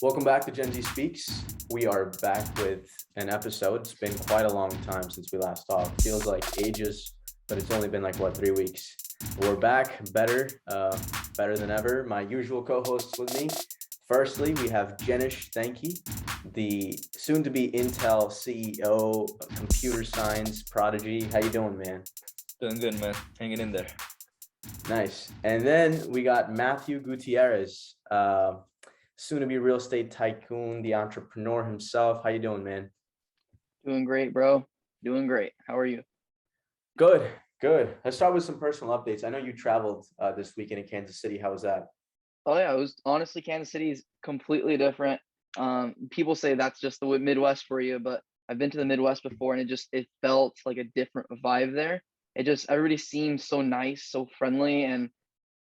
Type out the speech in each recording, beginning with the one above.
Welcome back to Gen Z Speaks. We are back with an episode. It's been quite a long time since we last talked. Feels like ages, but it's only been 3 weeks. We're back, better than ever. My usual co-hosts with me. Firstly, we have Jenish Thanky, the soon-to-be Intel CEO, computer science prodigy. How you doing, man? Doing good, man. Hanging in there. Nice. And then we got Matthew Gutierrez, soon-to-be real estate tycoon, the entrepreneur himself. How you doing, man? Doing great, bro. Doing great. How are you? Good. Let's start with some personal updates. I know you traveled this weekend in Kansas City. How was that? Oh yeah, it was honestly Kansas City is completely different. People say that's just the Midwest for you, but I've been to the Midwest before, and it felt like a different vibe there. Everybody seemed so nice, so friendly, and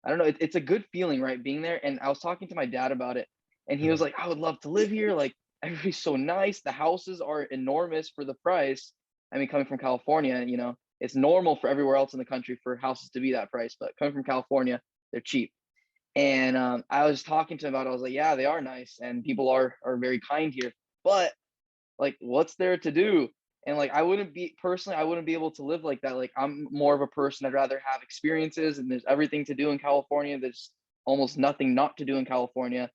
I don't know. It's a good feeling, right, being there. And I was talking to my dad about it, and he was like, "I would love to live here. Like everybody's so nice. The houses are enormous for the price. I mean, coming from California, it's normal for everywhere else in the country for houses to be that price, but coming from California, they're cheap." And I was talking to him about it. I was like, yeah, they are nice, and people are very kind here. But like, what's there to do? And like, I wouldn't be able to live like that. Like, I'm more of a person. I'd rather have experiences, and there's everything to do in California. There's almost nothing not to do in California,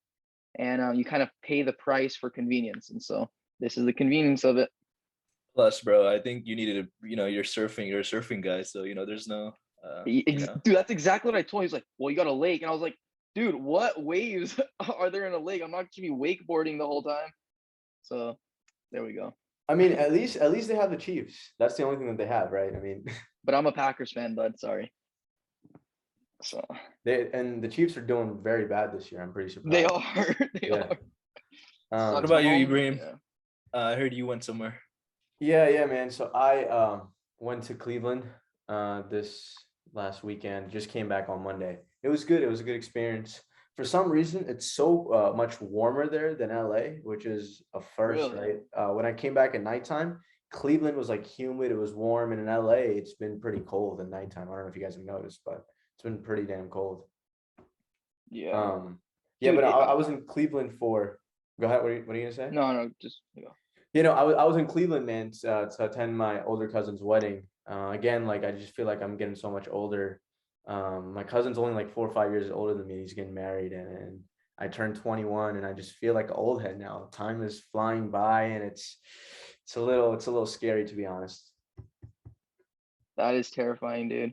and you kind of pay the price for convenience. And so this is the convenience of it. Plus, bro, I think you needed to, you're a surfing guy. So, there's no, Dude, that's exactly what I told him. He's like, well, you got a lake. And I was like, dude, what waves are there in a lake? I'm not gonna be wakeboarding the whole time. So there we go. I mean, at least they have the Chiefs. That's the only thing that they have, right? I mean, but I'm a Packers fan, bud. Sorry. So the Chiefs are doing very bad this year. I'm pretty surprised. They are. They are. What about you, Ibrahim? Yeah. I heard you went somewhere. Yeah, man. So I went to Cleveland this last weekend. Just came back on Monday. It was good. It was a good experience. For some reason, it's so much warmer there than LA, which is a first, really? Right? When I came back at nighttime, Cleveland was like humid. It was warm, and in LA, it's been pretty cold at nighttime. I don't know if you guys have noticed, but it's been pretty damn cold. Yeah. Dude, but I was in Cleveland for. Go ahead. What are you gonna say? No, just go. I was in Cleveland, man, to attend my older cousin's wedding. Again, like I just feel like I'm getting so much older. My cousin's only like 4 or 5 years older than me. He's getting married, and I turned 21, and I just feel like an old head now. Time is flying by, and it's a little scary, to be honest. That is terrifying, dude.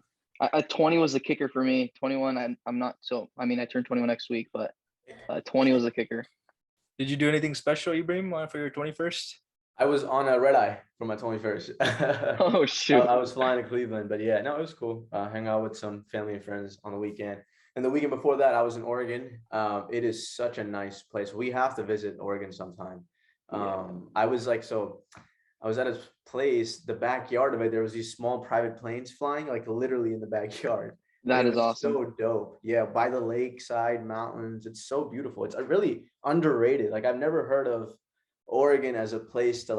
20 was the kicker for me. 21, I'm not so. I mean, I turned 21 next week, but 20 was the kicker. Did you do anything special, Ibrahim, for your 21st? I was on a red eye for my 21st. Oh, shoot. I was flying to Cleveland, but yeah, no, it was cool. Hang out with some family and friends on the weekend. And the weekend before that, I was in Oregon. It is such a nice place. We have to visit Oregon sometime. I was at a place, the backyard of it, there was these small private planes flying, like literally in the backyard. That is awesome. So dope. Yeah, by the lakeside mountains. It's so beautiful. It's really underrated. Like I've never heard of Oregon as a place to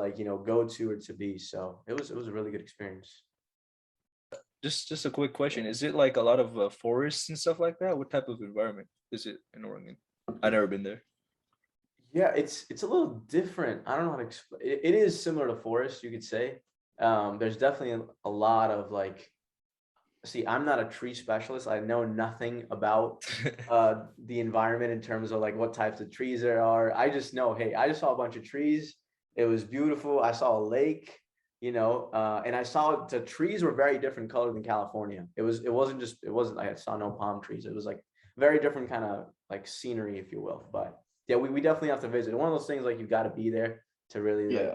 go to or to be. So it was a really good experience. Just a quick question. Is it like a lot of forests and stuff like that? What type of environment is it in Oregon? I've never been there. Yeah, it's a little different. I don't know how to explain. It is similar to forest, you could say. There's definitely a lot of see, I'm not a tree specialist. I know nothing about the environment in terms of what types of trees there are. I just know, hey, I just saw a bunch of trees. It was beautiful. I saw a lake, and I saw the trees were very different color than California. It wasn't I saw no palm trees. It was very different kind of scenery, if you will. But yeah, we definitely have to visit. One of those things you got to be there to really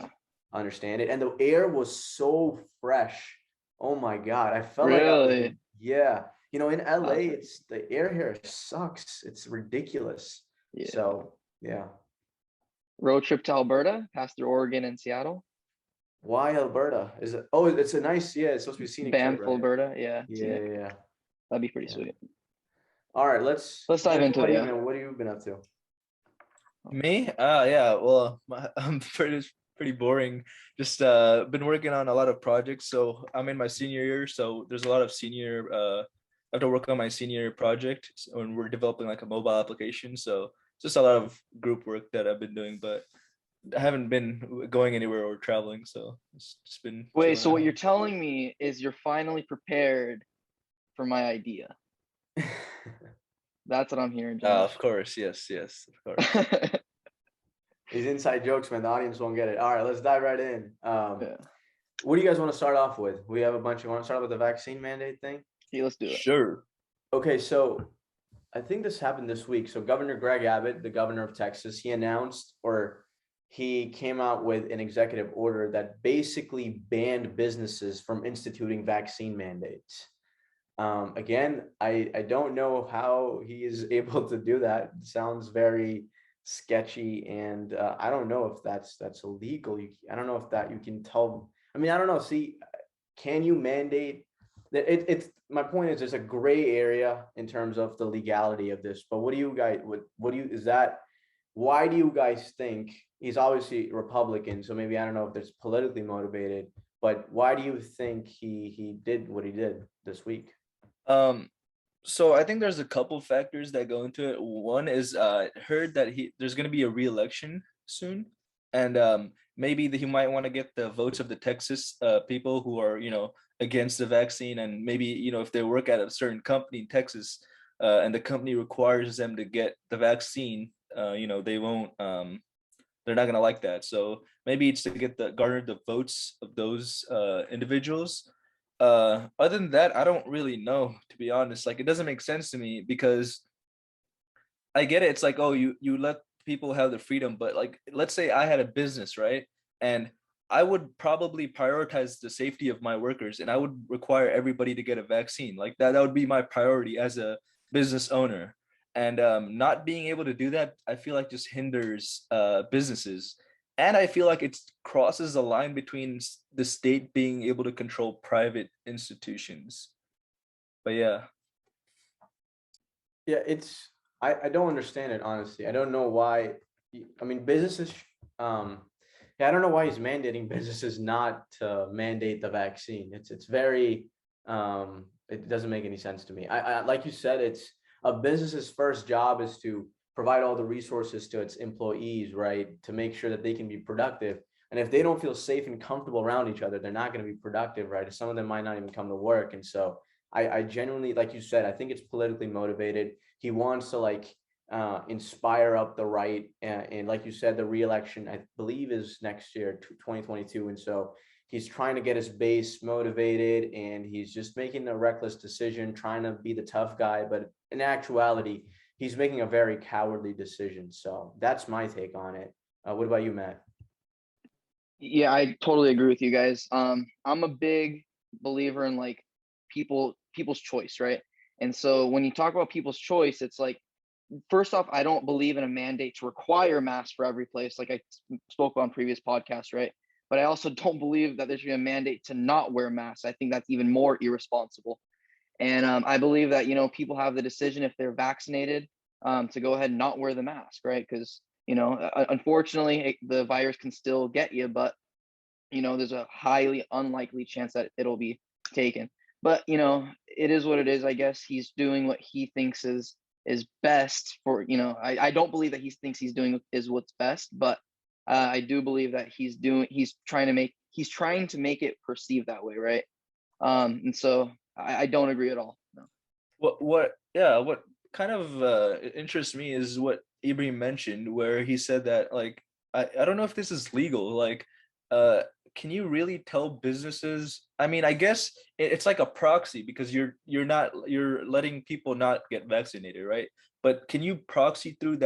understand it. And the air was so fresh. Oh my God. I felt really? Yeah. In LA, it's the air here sucks. It's ridiculous. Yeah. So yeah. Road trip to Alberta, past through Oregon and Seattle. Why Alberta? Is it? Oh, it's a nice. Yeah, it's supposed to be scenic. Banff, right? Alberta. Yeah. Yeah. That'd be pretty sweet. All right, let's dive into it. What have you been up to? Me? Yeah. Well, I'm pretty boring. Just been working on a lot of projects. So I'm in my senior year. So there's a lot of I have to work on my senior project when we're developing a mobile application. So just a lot of group work that I've been doing, but I haven't been going anywhere or traveling, so it's just been Wait, chilling so at what home. you're telling me is you're finally prepared for my idea. That's what I'm hearing, Josh. Of course, yes, of course. These inside jokes, man. The audience won't get it. All right, let's dive right in. Yeah. What do you guys want to start off with? We have a bunch. You want to start with the vaccine mandate thing? Okay, let's do it. Sure. Okay, so I think this happened this week. So Governor Greg Abbott, the governor of Texas, he announced, or he came out with an executive order that basically banned businesses from instituting vaccine mandates. Again, I don't know how he is able to do that. It sounds very sketchy, and I don't know if that's illegal. I don't know if that you can tell. I mean, I don't know. See, can you mandate that? It's my point is there's a gray area in terms of the legality of this. But what do you guys? What do you is that? Why do you guys think he's obviously Republican? So maybe I don't know if it's politically motivated. But why do you think he did what he did this week? Um, so I think there's a couple factors that go into it. One is heard that there's going to be a re-election soon, and maybe that he might want to get the votes of the Texas people who are against the vaccine, and maybe if they work at a certain company in Texas, and the company requires them to get the vaccine, they won't. They're not gonna like that. So maybe it's to get garner the votes of those individuals. Other than that, I don't really know, to be honest. Like, it doesn't make sense to me because I get it. It's like, oh, you let people have the freedom, but like, let's say I had a business, right? And I would probably prioritize the safety of my workers, and I would require everybody to get a vaccine. Like that would be my priority as a business owner. And not being able to do that, I feel like just hinders businesses. And I feel like it crosses the line between the state being able to control private institutions. But yeah. Yeah, I don't understand it, honestly. I don't know why. I mean, businesses. Yeah, I don't know why he's mandating businesses not to mandate the vaccine. It's very. It doesn't make any sense to me. I like you said, it's a business's first job is to provide all the resources to its employees, right, to make sure that they can be productive. And if they don't feel safe and comfortable around each other, they're not going to be productive, right? Some of them might not even come to work, and so I genuinely, like you said, I think it's politically motivated. He wants to inspire up the right, and like you said, the re-election I believe is next year, 2022, and so he's trying to get his base motivated, and he's just making a reckless decision, trying to be the tough guy, but in actuality, he's making a very cowardly decision. So that's my take on it. What about you, Matt? Yeah, I totally agree with you guys. I'm a big believer in like people's choice, right? And so when you talk about people's choice, it's like, first off, I don't believe in a mandate to require masks for every place, like I spoke on previous podcasts, right? But I also don't believe that there should be a mandate to not wear masks. I think that's even more irresponsible. And I believe that people have the decision if they're vaccinated to go ahead and not wear the mask, right? Because unfortunately, the virus can still get you, but there's a highly unlikely chance that it'll be taken. But it is what it is. I guess he's doing what he thinks is best for I don't believe that he thinks he's doing is what's best, but I do believe that he's trying to make it perceived that way, right? And so I don't agree at all. No. What kind of interests me is what Ibrahim mentioned, where he said that, like, I don't know if this is legal. Like, can you really tell businesses? I mean, I guess it's like a proxy because you're letting people not get vaccinated, right? But can you proxy through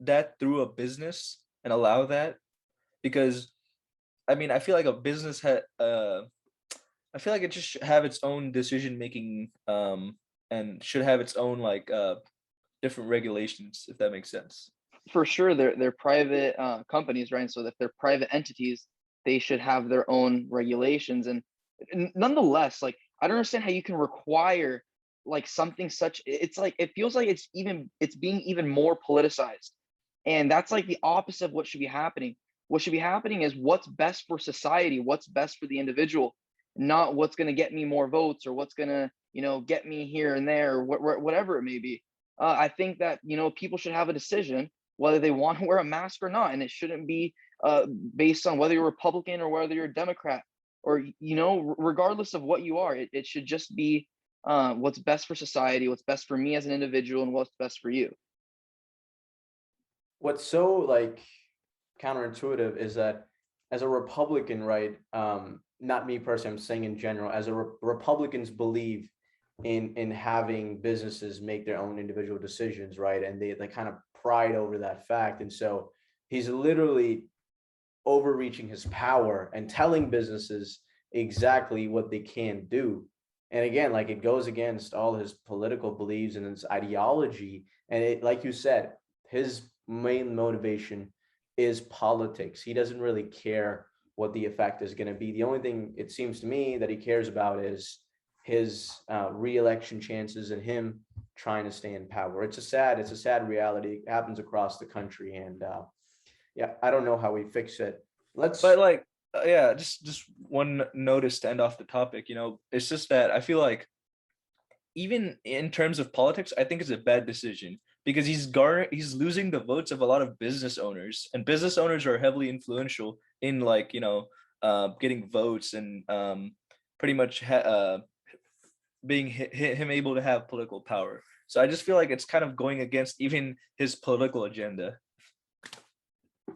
that through a business and allow that? Because I mean, I feel like a business I feel like it just should have its own decision making, and should have its own different regulations, if that makes sense. For sure, they're private companies, right? So if they're private entities, they should have their own regulations. And nonetheless, like, I don't understand how you can require like something such. It's like it feels like it's being even more politicized, and that's like the opposite of what should be happening. What should be happening is what's best for society, what's best for the individual, not what's going to get me more votes or what's going to get me here and there, or whatever it may be. I think that, people should have a decision whether they want to wear a mask or not, and it shouldn't be based on whether you're Republican or whether you're a Democrat, or regardless of what you are. It should just be what's best for society, what's best for me as an individual, and what's best for you. What's so like counterintuitive is that as a Republican, right? Not me personally, I'm saying in general, as a Republicans believe in having businesses make their own individual decisions, right? And they kind of pride over that fact. And so he's literally overreaching his power and telling businesses exactly what they can do. And again, like it goes against all his political beliefs and his ideology. And it, like you said, his main motivation is politics. He doesn't really care what the effect is going to be. The only thing it seems to me that he cares about is his re-election chances and him trying to stay in power. It's a sad reality. It happens across the country, and yeah, I don't know how we fix it. But like, yeah, just one notice to end off the topic. It's just that I feel like even in terms of politics, I think it's a bad decision because he's losing the votes of a lot of business owners, and business owners are heavily influential in like getting votes and pretty much being him able to have political power. So I just feel like it's kind of going against even his political agenda.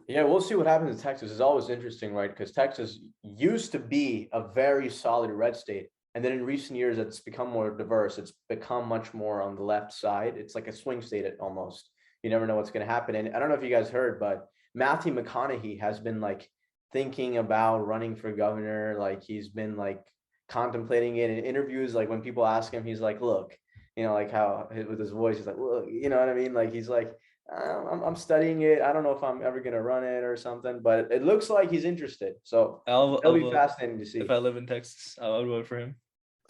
Yeah, we'll see what happens in Texas. It's always interesting, right? Because Texas used to be a very solid red state. And then in recent years, it's become more diverse. It's become much more on the left side. It's like a swing state almost. You never know what's going to happen. And I don't know if you guys heard, but Matthew McConaughey has been like thinking about running for governor. Like he's been like contemplating it in interviews. Like when people ask him, he's like, look, like how with his voice, he's like, look, you know what I mean? Like he's like, I'm studying it. I don't know if I'm ever going to run it or something, but it looks like he's interested. So it'll be fascinating to see. If I live in Texas, I'll vote for him.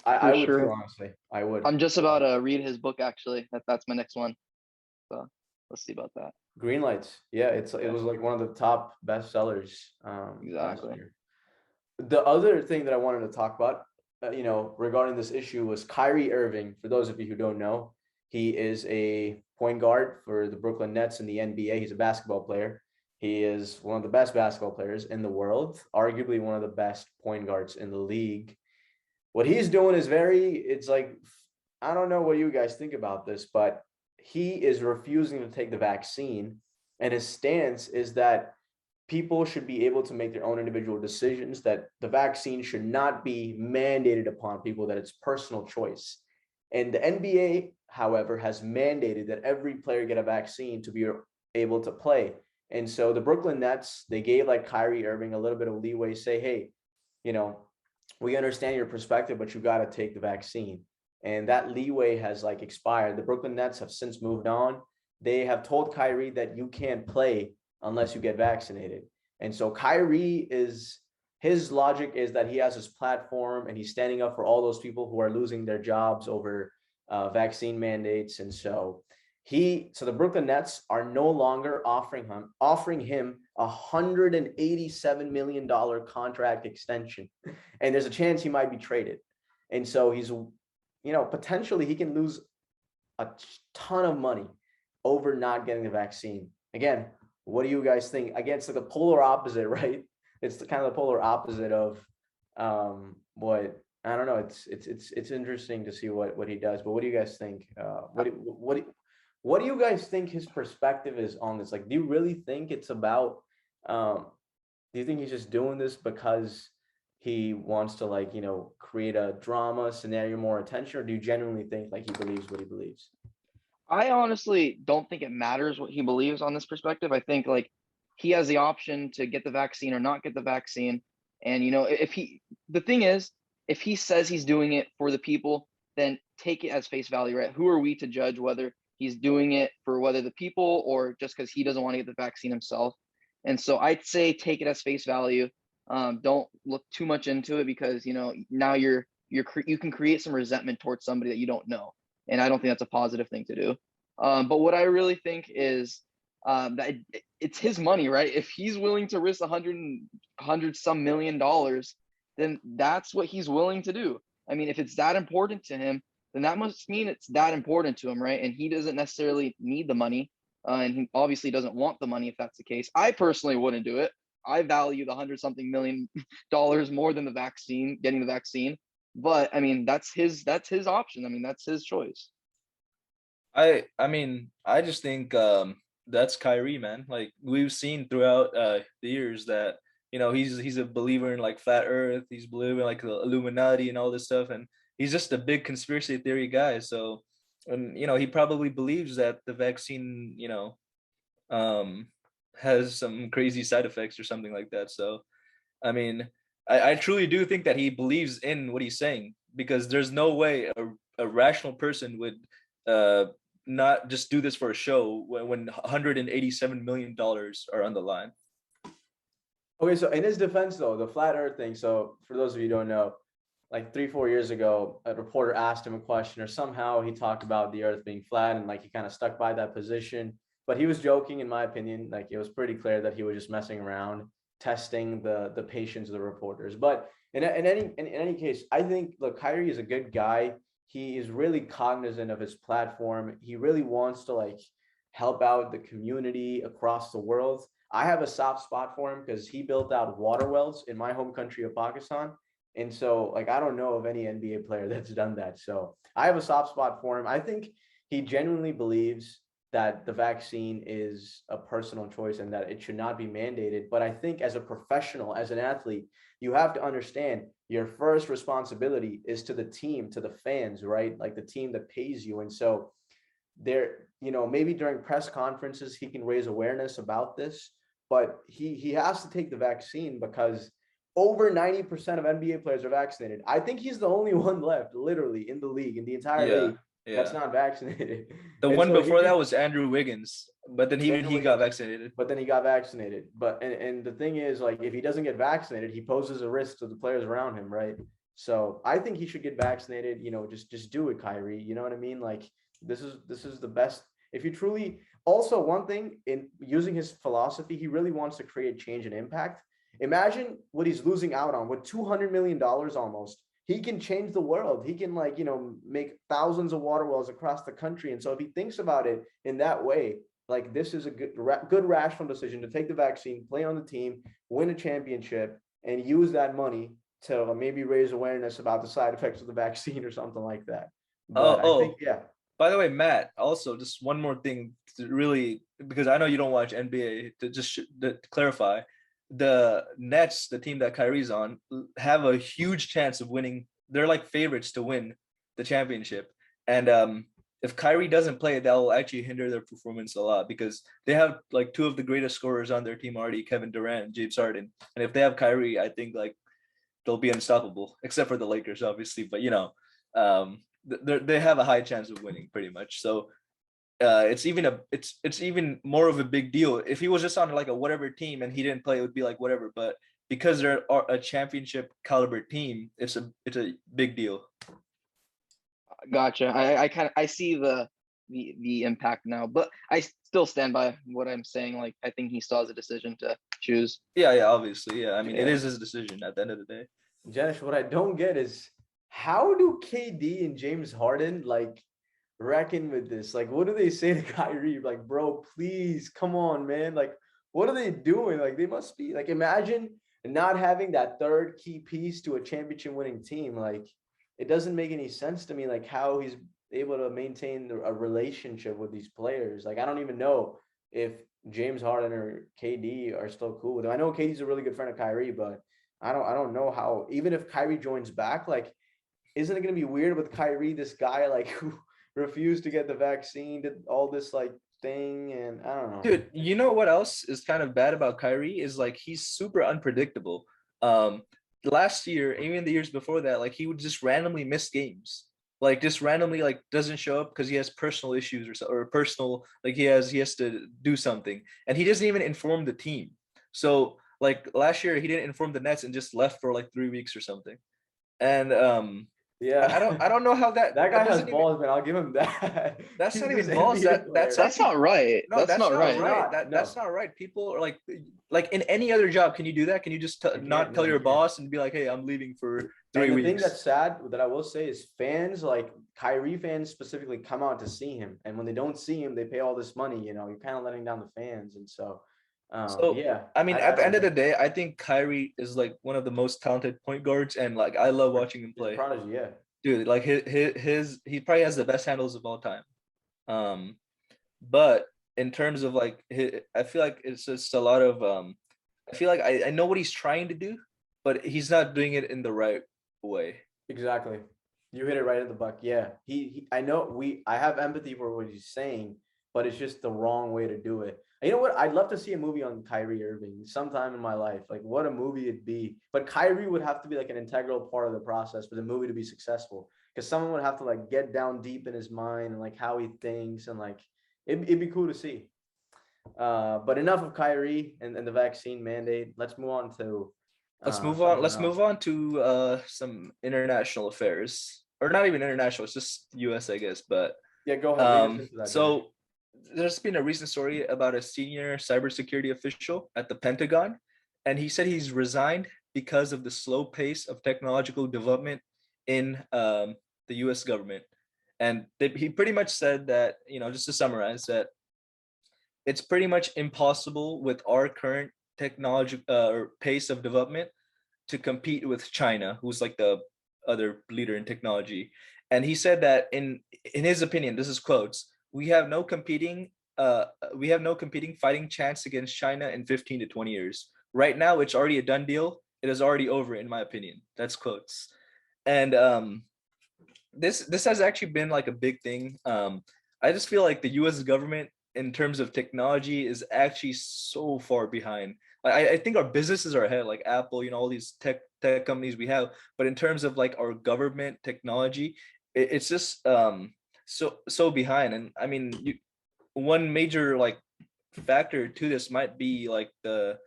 I would too, honestly. I would. I'm just about to read his book, actually. That's my next one. So let's see about that. Green Lights. Yeah, it was like one of the top bestsellers last year. The other thing that I wanted to talk about, regarding this issue was Kyrie Irving. For those of you who don't know, he is a point guard for the Brooklyn Nets in the NBA. He's a basketball player. He is one of the best basketball players in the world, arguably one of the best point guards in the league. What he's doing is it's like, I don't know what you guys think about this, but he is refusing to take the vaccine. And his stance is that people should be able to make their own individual decisions, that the vaccine should not be mandated upon people, that it's personal choice. And the NBA, however, has mandated that every player get a vaccine to be able to play. And so the Brooklyn Nets, they gave like Kyrie Irving a little bit of leeway, say, hey, we understand your perspective, but you got to take the vaccine. And that leeway has like expired. The Brooklyn Nets have since moved on. They have told Kyrie that you can't play unless you get vaccinated. And so Kyrie his logic is that he has his platform and he's standing up for all those people who are losing their jobs over vaccine mandates. And so the Brooklyn Nets are no longer offering him $187 million contract extension. And there's a chance he might be traded. And so he's, potentially he can lose a ton of money over not getting the vaccine. Again, what do you guys think? Again, it's like the polar opposite, right? It's the kind of the polar opposite of what, I don't know. It's interesting to see what he does. But what do you guys think? What do you guys think his perspective is on this? Like, do you really think it's about, do you think he's just doing this because he wants to create a drama scenario, more attention, or do you genuinely think like he believes what he believes? I honestly don't think it matters what he believes on this perspective. I think like he has the option to get the vaccine or not get the vaccine. And, the thing is, if he says he's doing it for the people, then take it as face value, right? Who are we to judge whether he's doing it for whether the people or just because he doesn't want to get the vaccine himself? And so I'd say take it as face value. Don't look too much into it because, now you can create some resentment towards somebody that you don't know. And I don't think that's a positive thing to do. But what I really think is that it's his money, right? If he's willing to risk $100 some million, then that's what he's willing to do. I mean, if it's that important to him, then that must mean it's that important to him, right? And he doesn't necessarily need the money, and he obviously doesn't want the money if that's the case. I personally wouldn't do it. I value the $100-something million more than getting the vaccine. But I mean, that's his option. I mean, that's his choice. I mean, I just think that's Kyrie, man. Like we've seen throughout the years that he's a believer in like flat Earth. He's believing like the Illuminati and all this stuff, and he's just a big conspiracy theory guy. So, and he probably believes that the vaccine, um, has some crazy side effects or something like that. So, I mean, I truly do think that he believes in what he's saying, because there's no way a rational person would uh not just do this for a show when $187 million are on the line. Okay, so in his defense though, the flat earth thing, so for those of you who don't know, like 3-4 years ago, a reporter asked him a question, or somehow he talked about the earth being flat, and like he kind of stuck by that position. But he was joking, in my opinion. Like it was pretty clear that he was just messing around, testing the patience of the reporters. But in any case, I think, look, Kyrie is a good guy. He is really cognizant of his platform. He really wants to like help out the community across the world. I have a soft spot for him because he built out water wells in my home country of Pakistan. And so, like, I don't know of any NBA player that's done that. So I have a soft spot for him. I think he genuinely believes that the vaccine is a personal choice and that it should not be mandated. But I think as a professional, as an athlete, you have to understand your first responsibility is to the team, to the fans, right? Like the team that pays you. And so there, maybe during press conferences, he can raise awareness about this, but he has to take the vaccine because over 90% of NBA players are vaccinated. I think he's the only one left, literally, in the league, in the entire Yeah, league, that's yeah. not vaccinated. The And one so before that was Andrew Wiggins, but then Andrew he got Wiggins, vaccinated. but then he got vaccinated. But and the thing is, like, if he doesn't get vaccinated, he poses a risk to the players around him, right? So I think he should get vaccinated. Just do it, Kyrie. You know what I mean? Like this is the best. If you truly, also one thing, in using his philosophy, he really wants to create change and impact. Imagine what he's losing out on with $200 million almost. He can change the world. He can, like, make thousands of water wells across the country. And so if he thinks about it in that way, like, this is a good rational decision to take the vaccine, play on the team, win a championship, and use that money to maybe raise awareness about the side effects of the vaccine or something like that. Oh, But I think, yeah. By the way, Matt, also just one more thing to really, because I know you don't watch NBA, to clarify, the Nets, the team that Kyrie's on, have a huge chance of winning. They're like favorites to win the championship. And if Kyrie doesn't play, that will actually hinder their performance a lot, because they have like two of the greatest scorers on their team already, Kevin Durant and James Harden. And if they have Kyrie, I think like they'll be unstoppable, except for the Lakers, obviously. But they have a high chance of winning pretty much. So it's even more of a big deal. If he was just on like a whatever team and he didn't play, it would be like whatever. But because they're a championship caliber team, it's a big deal. Gotcha. I see the impact now, but I still stand by what I'm saying. Like, I think he still has a decision to choose. Yeah, obviously. Yeah, I mean, it Yeah. is his decision at the end of the day. Janish, what I don't get is, how do KD and James Harden like reckon with this? Like, what do they say to Kyrie? Like, bro, please, come on, man. Like, what are they doing? Like, they must be like, imagine not having that third key piece to a championship winning team. Like, it doesn't make any sense to me, like, how he's able to maintain a relationship with these players. Like, I don't even know if James Harden or KD are still cool with him. I know KD's a really good friend of Kyrie, but I don't know how, even if Kyrie joins back, like, isn't it going to be weird with Kyrie, this guy like who refused to get the vaccine, did all this like thing, and I don't know. Dude, you know what else is kind of bad about Kyrie is like he's super unpredictable. Last year, even the years before that, like he would just randomly miss games. Like just randomly like doesn't show up because he has personal issues or personal, like he has to do something, and he doesn't even inform the team. So like last year he didn't inform the Nets and just left for like 3 weeks or something. And Yeah. I don't know how that That guy has doesn't even, balls, man. I'll give him that. that's He's not this even balls. NBA That's player. how That's not right. no, That's that's not not It's right. right. not. That's No, not right. People are like in any other job, can you do that? Can you just you can't. not No, tell you your can't. boss and be like, hey, I'm leaving for three And the thing weeks? that's sad that I will say is fans, like Kyrie fans specifically, come out to see him, and when they don't see him, they pay all this money. You're kind of letting down the fans, and so, So yeah, I mean, at I the end of agree. the day, I think Kyrie is like one of the most talented point guards, and like I love watching him He's a play. prodigy, yeah. Dude, like his he probably has the best handles of all time. Um, but in terms of like I feel like it's just a lot of I feel like I know what he's trying to do, but he's not doing it in the right way. Exactly. You hit it right at the buck. Yeah. I know I have empathy for what he's saying, but it's just the wrong way to do it. And you know what? I'd love to see a movie on Kyrie Irving sometime in my life. Like what a movie it'd be. But Kyrie would have to be like an integral part of the process for the movie to be successful. Because someone would have to like get down deep in his mind and like how he thinks and like it'd be cool to see. But enough of Kyrie and the vaccine mandate. Let's move on to Let's move on. someone Let's else. move on to some international affairs, or not even international. It's just U.S., I guess. But Yeah, go ahead. Lead us into that, Derek. so there's been a recent story about a senior cybersecurity official at the Pentagon, and he said he's resigned because of the slow pace of technological development in the U.S. government. And he pretty much said that, just to summarize, that it's pretty much impossible with our current technology or pace of development to compete with China, who's like the other leader in technology. And he said that in his opinion, this is quotes, we have no competing fighting chance against China in 15 to 20 years. Right now, it's already a done deal. It is already over, in my opinion. That's quotes. And this has actually been like a big thing. I just feel like the U.S. government, in terms of technology, is actually so far behind. I think our businesses are ahead, like Apple, all these tech companies we have. But in terms of like our government technology, it's just so behind. And I mean, one major like factor to this might be like the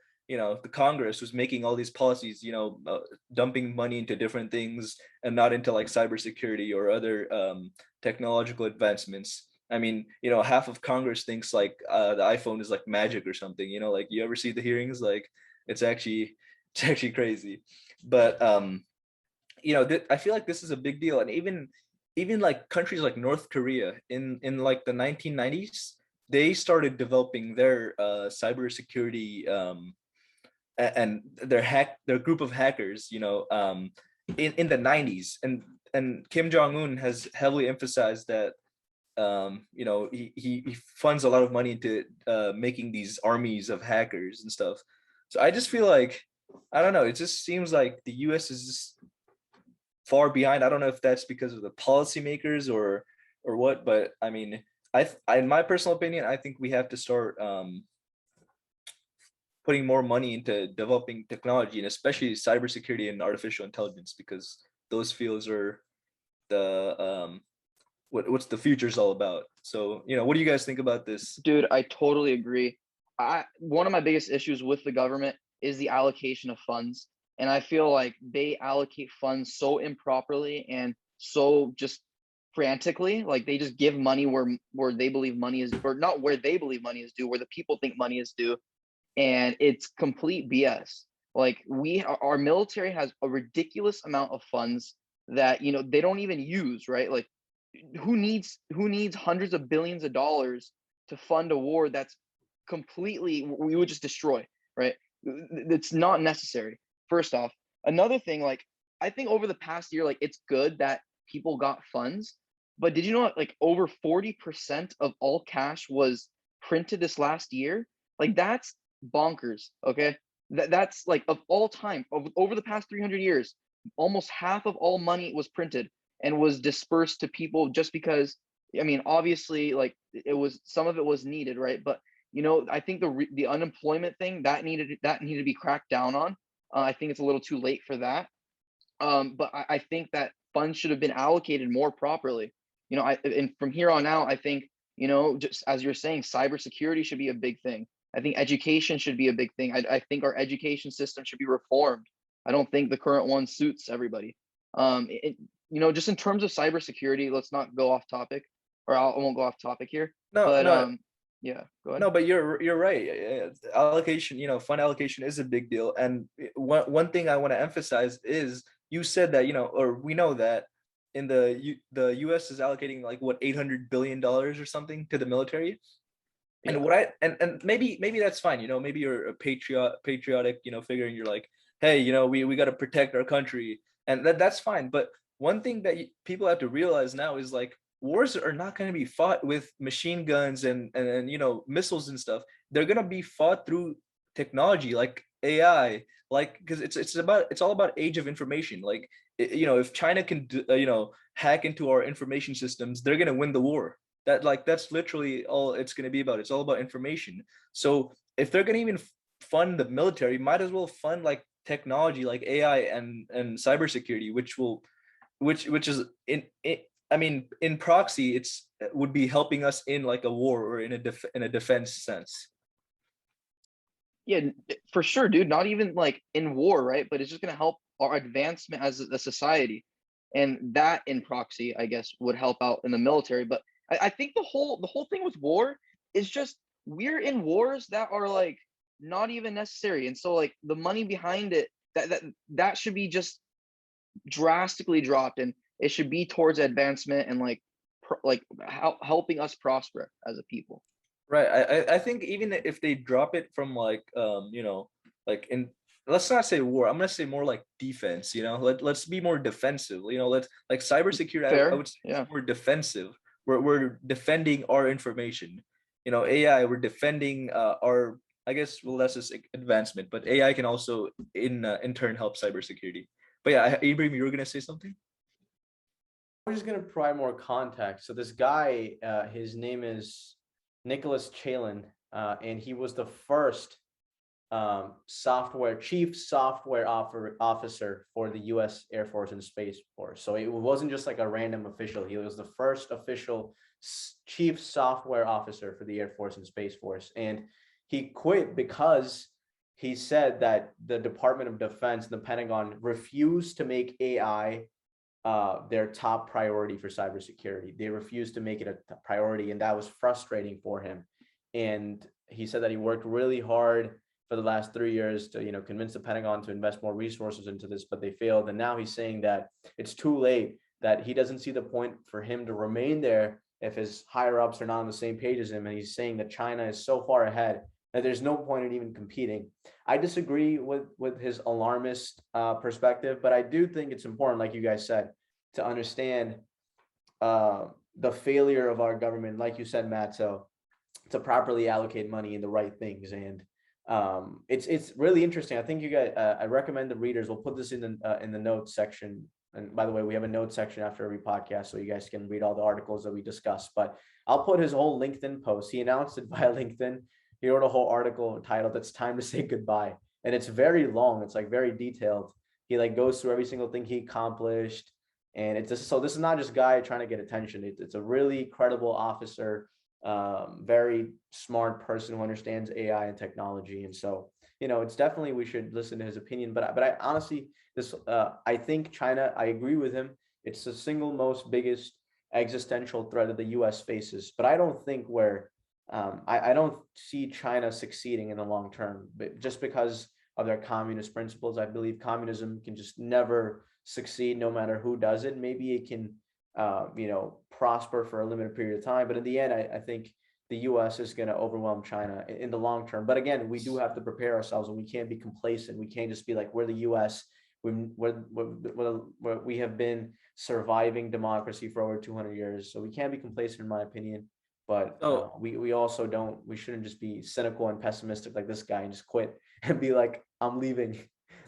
Congress was making all these policies, dumping money into different things and not into like cybersecurity or other technological advancements. I mean, half of Congress thinks like the iPhone is like magic or something. Like you ever see the hearings? Like it's actually crazy. But I feel like this is a big deal, and even like countries like North Korea in like the 1990s, they started developing their cybersecurity and their group of hackers, in the 90s, and Kim Jong-un has heavily emphasized that he funds a lot of money into making these armies of hackers and stuff. So I just feel like, I don't know, it just seems like the US is just far behind. I don't know if that's because of the policymakers or what, but I mean, in my personal opinion, I think we have to start putting more money into developing technology, and especially cybersecurity and artificial intelligence, because those fields are the what's the future's all about. So, what do you guys think about this? Dude, I totally agree. One of my biggest issues with the government is the allocation of funds. And I feel like they allocate funds so improperly and so just frantically. Like they just give money where they believe money is, or not where they believe money is due, where the people think money is due. And it's complete BS. Like our military has a ridiculous amount of funds that they don't even use, right? Like who needs hundreds of billions of dollars to fund a war that's completely, we would just destroy, right? It's not necessary. First off, another thing, like I think over the past year, like it's good that people got funds, but did you know like over 40% of all cash was printed this last year? Like that's bonkers. Okay, that's like of all time, over the past 300 years, almost half of all money was printed and was dispersed to people just because, I mean, obviously, like it was, some of it was needed, right? But I think the unemployment thing that needed to be cracked down on. I think it's a little too late for that. But I think that funds should have been allocated more properly. And from here on out, I think just as you're saying, cybersecurity should be a big thing. I think education should be a big thing. I think our education system should be reformed. I don't think the current one suits everybody. just in terms of cybersecurity, let's not go off topic, or I won't go off topic here. No, But no, yeah, go ahead. no, but you're right. Allocation, fund allocation is a big deal. And one thing I want to emphasize is you said that, or we know that in the US is allocating like what $800 billion or something to the military. And Yeah. what and maybe that's fine, maybe you're a patriotic, figure, and you're like, hey, we got to protect our country, and that's fine. But one thing that people have to realize now is like wars are not going to be fought with machine guns and missiles and stuff. They're going to be fought through technology like AI, like because it's all about age of information. Like if China can hack into our information systems, they're going to win the war. That's literally all it's going to be about. It's all about information. So if they're going to even fund the military, might as well fund like technology like AI and cybersecurity, which is I mean, in proxy, it's would be helping us in like a war or in a defense sense. Yeah, for sure, dude. Not even like in war, right? But it's just gonna help our advancement as a society, and that in proxy, I guess, would help out in the military. But I think the whole thing with war is just we're in wars that are like not even necessary, and so like the money behind it that should be just drastically dropped, and it should be towards advancement and like helping us prosper as a people. Right. I think even if they drop it from like like in, let's not say war, I'm gonna say more like defense, let's be more defensive, let's like cybersecurity, I Fair, would say yeah. it's more defensive. We're defending our information. AI, we're defending our, I guess, well, that's just advancement, but AI can also in turn help cybersecurity. But yeah, Ibrahim, you were gonna say something? I'm just gonna provide more context. So this guy, his name is Nicholas Chaillan, and he was the first chief software officer for the U.S. Air Force and Space Force. So it wasn't just like a random official. He was the first official chief software officer for the Air Force and Space Force, and he quit because he said that the Department of Defense, the Pentagon, refused to make AI their top priority for cybersecurity. They refused to make it a priority, and that was frustrating for him. And he said that he worked really hard for the last 3 years to convince the Pentagon to invest more resources into this, but they failed. And now he's saying that it's too late, that he doesn't see the point for him to remain there if his higher ups are not on the same page as him. And he's saying that China is so far ahead that there's no point in even competing. I disagree with his alarmist perspective, but I do think it's important, like you guys said, to understand the failure of our government, like you said, Matt, so to properly allocate money in the right things. And it's really interesting. I think you guys, I recommend the readers. We'll put this in the notes section. And by the way, we have a notes section after every podcast, so you guys can read all the articles that we discuss. But I'll put his whole LinkedIn post. He announced it via LinkedIn. He wrote a whole article titled "It's Time to Say Goodbye," and it's very long. It's like very detailed. He like goes through every single thing he accomplished, and it's just, so this is not just a guy trying to get attention. It's a really credible officer, very smart person who understands AI and technology, and so it's definitely, we should listen to his opinion. But I honestly, I think China, I agree with him. It's the single most biggest existential threat that the U.S. faces. But I don't think I don't see China succeeding in the long term, but just because of their communist principles. I believe communism can just never succeed no matter who does it. Maybe it can, prosper for a limited period of time, but in the end, I think the U.S. is going to overwhelm China in the long term. But again, we do have to prepare ourselves, and we can't be complacent. We can't just be like, we're the U.S. We have been surviving democracy for over 200 years, so we can't be complacent, in my opinion. But we shouldn't just be cynical and pessimistic like this guy and just quit and be like, I'm leaving.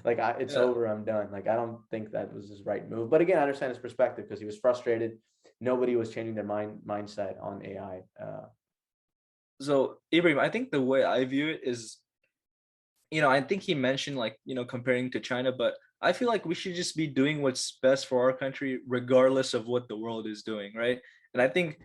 Like, it's over, I'm done. Like, I don't think that was his right move. But again, I understand his perspective because he was frustrated. Nobody was changing their mindset on AI. So Ibrahim, I think the way I view it is, I think he mentioned like, comparing to China, but I feel like we should just be doing what's best for our country, regardless of what the world is doing, right? And I think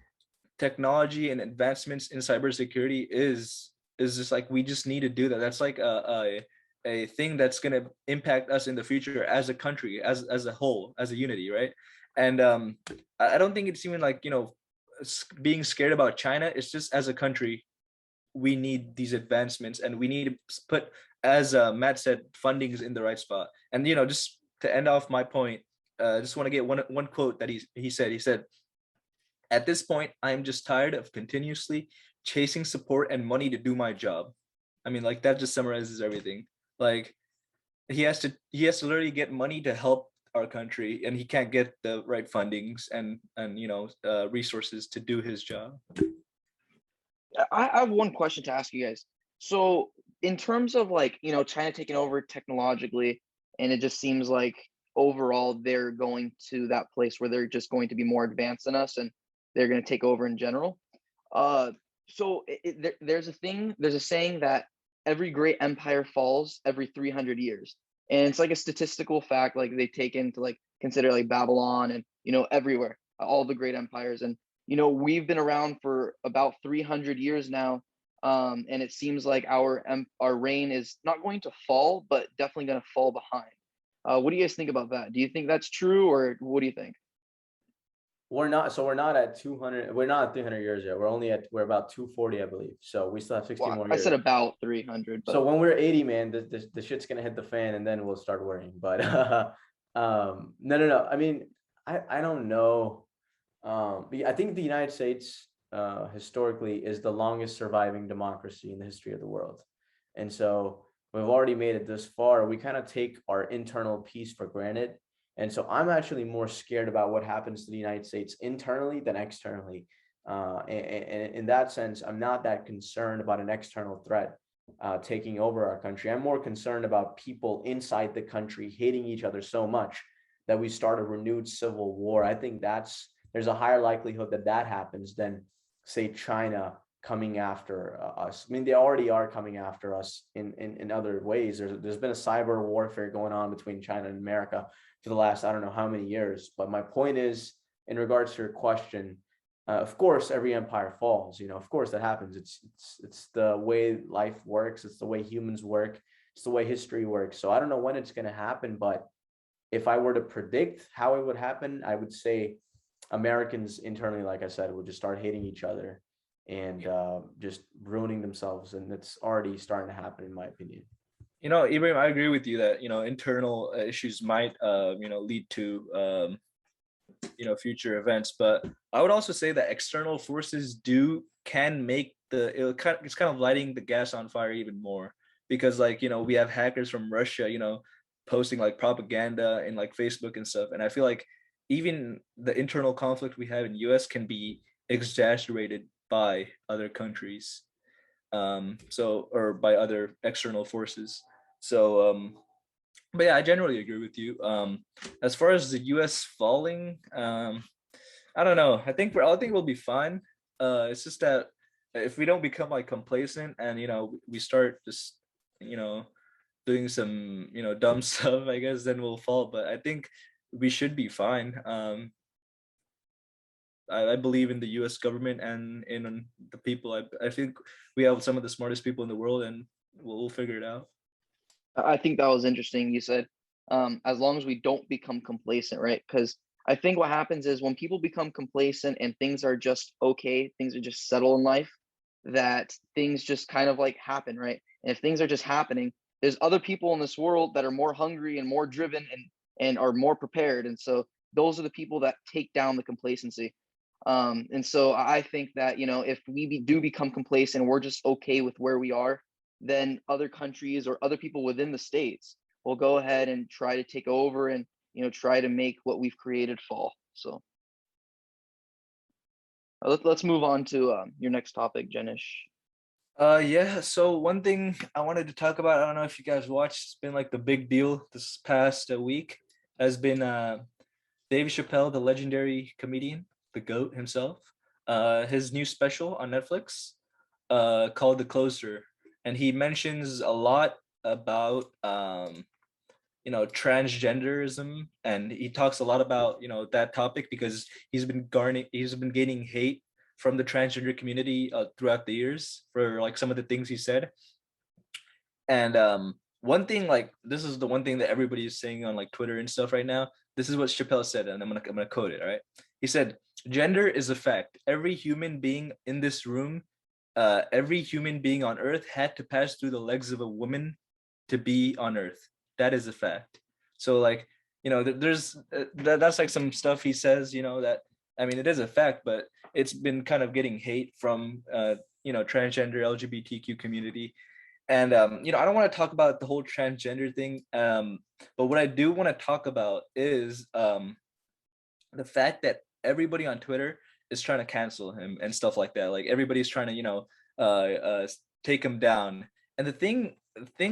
technology and advancements in cybersecurity is just like, we just need to do that. That's like a thing that's going to impact us in the future as a country, as a whole, as a unity, right? And I don't think it's even like, being scared about China. It's just as a country, we need these advancements, and we need to put, as Matt said, fundings in the right spot. And just to end off my point, I just want to get one quote that he said, "At this point, I am just tired of continuously chasing support and money to do my job." I mean, like, that just summarizes everything. Like, he has to literally get money to help our country, and he can't get the right fundings and resources to do his job. I have one question to ask you guys. So in terms of like, China taking over technologically, and it just seems like overall they're going to that place where they're just going to be more advanced than us and they're going to take over in general. So there's there's a saying that every great empire falls every 300 years. And it's like a statistical fact, like they take into like consider like Babylon and, everywhere, all the great empires. And we've been around for about 300 years now, and it seems like our reign is not going to fall, but definitely going to fall behind. What do you guys think about that? Do you think that's true, or what do you think? We're not at 200. We're not at 300 years yet. We're about 240, I believe. So we still have 60 Well, more I years. said about 300. But So when we're 80, man, the shit's gonna hit the fan, and then we'll start worrying. But no. I mean, I don't know. I think the United States historically is the longest surviving democracy in the history of the world, and so we've already made it this far. We kind of take our internal peace for granted, and so I'm actually more scared about what happens to the United States internally than externally. And in that sense, I'm not that concerned about an external threat taking over our country. I'm more concerned about people inside the country hating each other so much that we start a renewed civil war. I think there's a higher likelihood that happens than, say, China coming after us. I mean, they already are coming after us in other ways. There's been a cyber warfare going on between China and America for the last, I don't know how many years. But my point is, in regards to your question, of course, every empire falls. Of course that happens. It's the way life works. It's the way humans work. It's the way history works. So I don't know when it's going to happen, but if I were to predict how it would happen, I would say Americans internally, like I said, would just start hating each other and just ruining themselves, and it's already starting to happen, in my opinion. Ibrahim, I agree with you that internal issues might lead to future events, but I would also say that external forces can make it's kind of lighting the gas on fire even more, because we have hackers from Russia posting like propaganda in like Facebook and stuff, and I feel like even the internal conflict we have in US can be exaggerated by other countries, or by other external forces. So but yeah, I generally agree with you. As far as the US falling, I don't know. I think we'll be fine. It's just that if we don't become like complacent and we start just doing some dumb stuff, I guess then we'll fall. But I think we should be fine. I believe in the U.S. government and in the people. I think we have some of the smartest people in the world, and we'll figure it out. I think that was interesting. You said, as long as we don't become complacent, right? Because I think what happens is when people become complacent and things are just okay, things are just settled in life, that things just kind of like happen, right? And if things are just happening, there's other people in this world that are more hungry and more driven and are more prepared. And so those are the people that take down the complacency. And so I think that, if we do become complacent, we're just okay with where we are, then other countries or other people within the states will go ahead and try to take over and, try to make what we've created fall. So let's move on to your next topic, Jenish. Yeah, so one thing I wanted to talk about, I don't know if you guys watched, it's been like the big deal this past week, has been Dave Chapelle, the legendary comedian, the GOAT himself, his new special on Netflix called The Closer. And he mentions a lot about transgenderism, and he talks a lot about that topic because he's been gaining hate from the transgender community throughout the years for like some of the things he said. And one thing, like, this is the one thing that everybody is saying on like Twitter and stuff right now, This is what Chappelle said, and I'm gonna quote it. All right. He said, "Gender is a fact. Every human being in this room, every human being on Earth had to pass through the legs of a woman to be on Earth. That is a fact." So like, there's that's like some stuff he says, that, I mean, it is a fact, but it's been kind of getting hate from transgender LGBTQ community. And I don't want to talk about the whole transgender thing, but what I do want to talk about is the fact that everybody on Twitter is trying to cancel him and stuff like that. Like everybody's trying to take him down. And the thing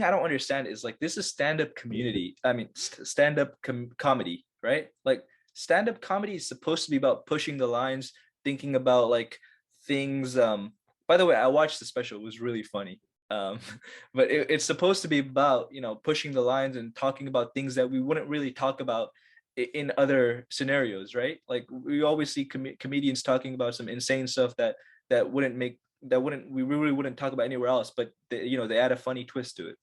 I don't understand is, like, this is stand-up community. I mean, stand-up comedy, right? Like, stand-up comedy is supposed to be about pushing the lines, thinking about like things. By the way, I watched the special. It was really funny. But it's supposed to be about pushing the lines and talking about things that we wouldn't really talk about in other scenarios, right? Like, we always see comedians talking about some insane stuff that we really wouldn't talk about anywhere else, but they add a funny twist to it.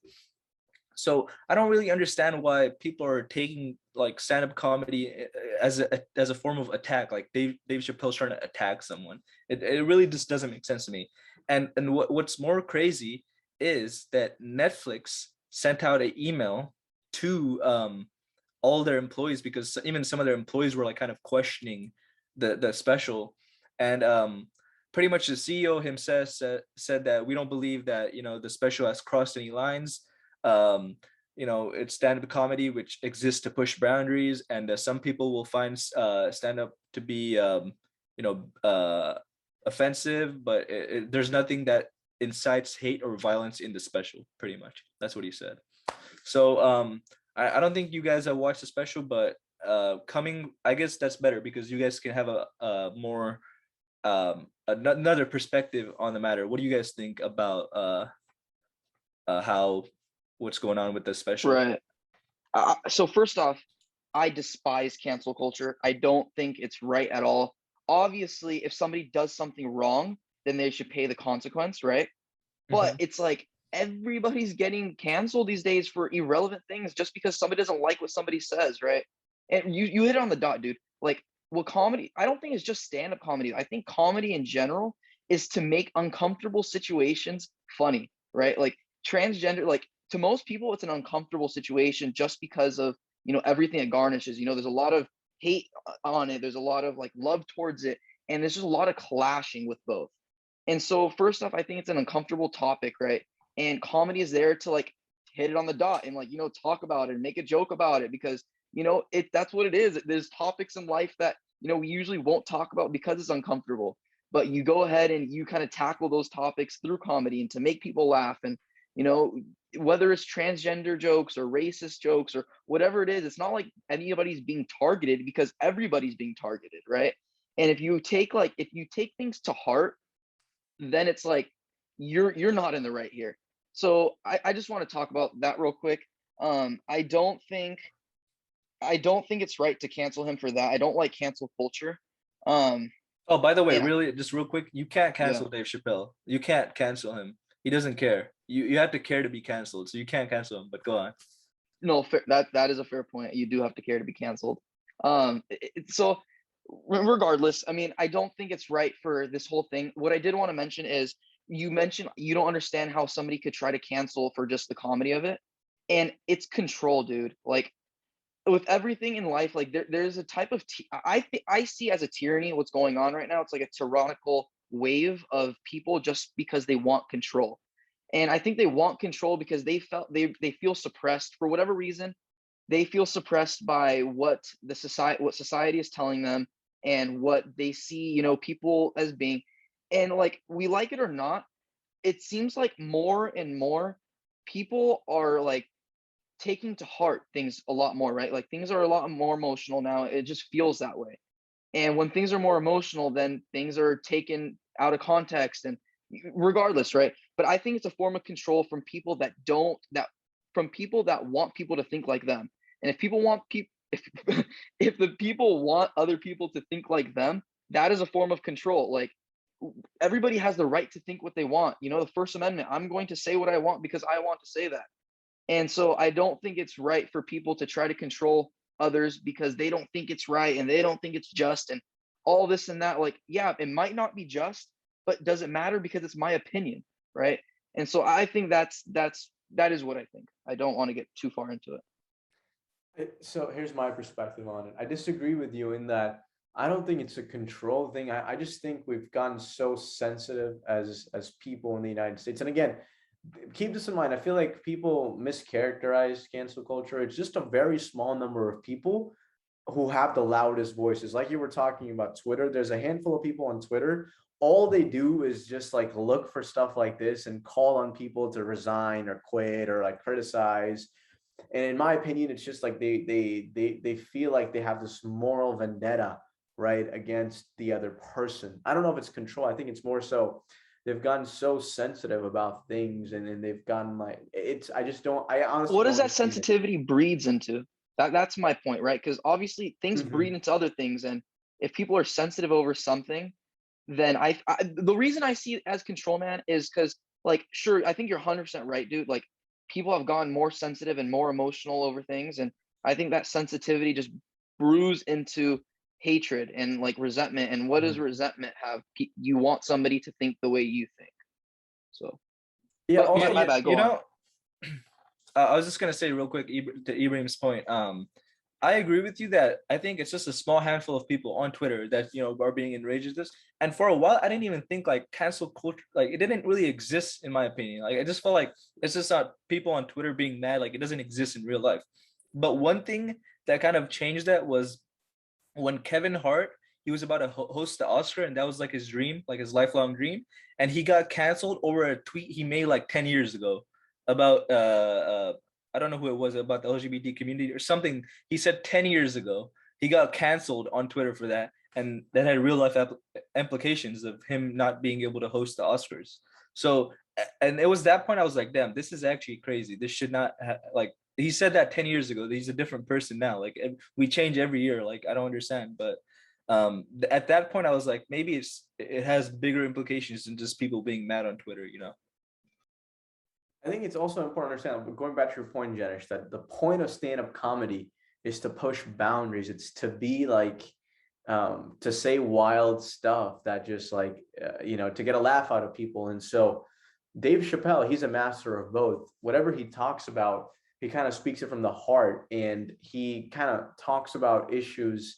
So I don't really understand why people are taking like stand-up comedy as a form of attack. Like Dave Chappelle's trying to attack someone. It really just doesn't make sense to me. And what's more crazy is that Netflix sent out an email to all their employees, because even some of their employees were like kind of questioning the special. And pretty much the CEO himself said that we don't believe that the special has crossed any lines. It's stand-up comedy which exists to push boundaries, and some people will find stand-up to be offensive, but there's nothing that incites hate or violence in the special. Pretty much that's what he said. So I don't think you guys have watched the special, but I guess that's better, because you guys can have a more another perspective on the matter. What do you guys think about what's going on with the special? Right. So first off, I despise cancel culture. I don't think it's right at all. Obviously, if somebody does something wrong, then they should pay the consequence, right? But it's like everybody's getting canceled these days for irrelevant things just because somebody doesn't like what somebody says, right? And you hit it on the dot, dude. Like, well, comedy, I don't think it's just stand-up comedy. I think comedy in general is to make uncomfortable situations funny, right? Like transgender, like to most people, it's an uncomfortable situation just because of everything it garnishes. There's a lot of hate on it. There's a lot of like love towards it, and there's just a lot of clashing with both. And so first off, I think it's an uncomfortable topic, right? And comedy is there to like hit it on the dot and like talk about it and make a joke about it, because that's what it is. There's topics in life that we usually won't talk about because it's uncomfortable, but you go ahead and you kind of tackle those topics through comedy and to make people laugh. And whether it's transgender jokes or racist jokes or whatever it is, it's not like anybody's being targeted, because everybody's being targeted, right? And if you take things to heart, then it's like you're not in the right here. So I just want to talk about that real quick. I don't think it's right to cancel him for that. I don't like cancel culture. Oh, by the way, Yeah. really, just real quick, you can't cancel Dave Chappelle. You can't cancel him. He doesn't care. You have to care to be canceled, so you can't cancel him. But go on. No, fair, that is a fair point. You do have to care to be canceled. So regardless, I mean, I don't think it's right for this whole thing. What I did want to mention is, you mentioned you don't understand how somebody could try to cancel for just the comedy of it, and it's control, dude. Like with everything in life, like there's a type of I see as a tyranny what's going on right now. It's like a tyrannical wave of people just because they want control. And I think they want control because they feel suppressed for whatever reason. They feel suppressed by what society is telling them and what they see, people as being. And like, we like it or not, it seems like more and more people are like taking to heart things a lot more, right? Like things are a lot more emotional now. It just feels that way. And when things are more emotional, then things are taken out of context, and regardless, right? But I think it's a form of control from people that want people to think like them. And if people want if the people want other people to think like them, that is a form of control. Like everybody has the right to think what they want. The First Amendment, I'm going to say what I want because I want to say that. And so I don't think it's right for people to try to control others because they don't think it's right and they don't think it's just and all this and that. Like, yeah, it might not be just, but does it matter because it's my opinion, right? And so I think that is what I think. I don't want to get too far into it. So here's my perspective on it. I disagree with you in that I don't think it's a control thing. I just think we've gotten so sensitive as people in the United States. And again, keep this in mind. I feel like people mischaracterize cancel culture. It's just a very small number of people who have the loudest voices. Like you were talking about Twitter, there's a handful of people on Twitter. All they do is just like look for stuff like this and call on people to resign or quit or like criticize. And in my opinion, it's just like they feel like they have this moral vendetta, right, against the other person. I don't know if it's control. I think it's more so they've gotten so sensitive about things, and then they've gotten like it's. I just don't. I honestly. What don't does that understand it. sensitivity breeds into? That's my point, right? Because obviously things Mhm. breed into other things, and if people are sensitive over something, then the reason I see it as control, man, is because like, sure, I think you're 100% right, dude. Like, people have gone more sensitive and more emotional over things, and I think that sensitivity just brews into hatred and like resentment. And what does Mhm. resentment have? You want somebody to think the way you think. So, Yeah. but Also, my bad. Go on. I was just gonna say real quick to Ibrahim's point. I agree with you that I think it's just a small handful of people on Twitter that are being enraged at this. And for a while, I didn't even think like cancel culture, like it didn't really exist in my opinion. Like I just felt like it's just not people on Twitter being mad. Like it doesn't exist in real life. But one thing that kind of changed that was when Kevin Hart, he was about to host the Oscar, and that was like his dream, like his lifelong dream, and he got canceled over a tweet he made like 10 years ago about I don't know who it was, about the LGBT community or something. He said 10 years ago. He got canceled on Twitter for that, and that had real life implications of him not being able to host the Oscars. So, and it was that point I was like, damn, this is actually crazy. This should not like he said that 10 years ago. He's a different person now. Like we change every year. Like I don't understand, but at that point I was like, maybe it has bigger implications than just people being mad on Twitter. I think it's also important to understand, but going back to your point, Janish, that the point of stand-up comedy is to push boundaries. It's to be like, to say wild stuff that just like, to get a laugh out of people. And so Dave Chapelle, he's a master of both. Whatever he talks about, he kind of speaks it from the heart, and he kind of talks about issues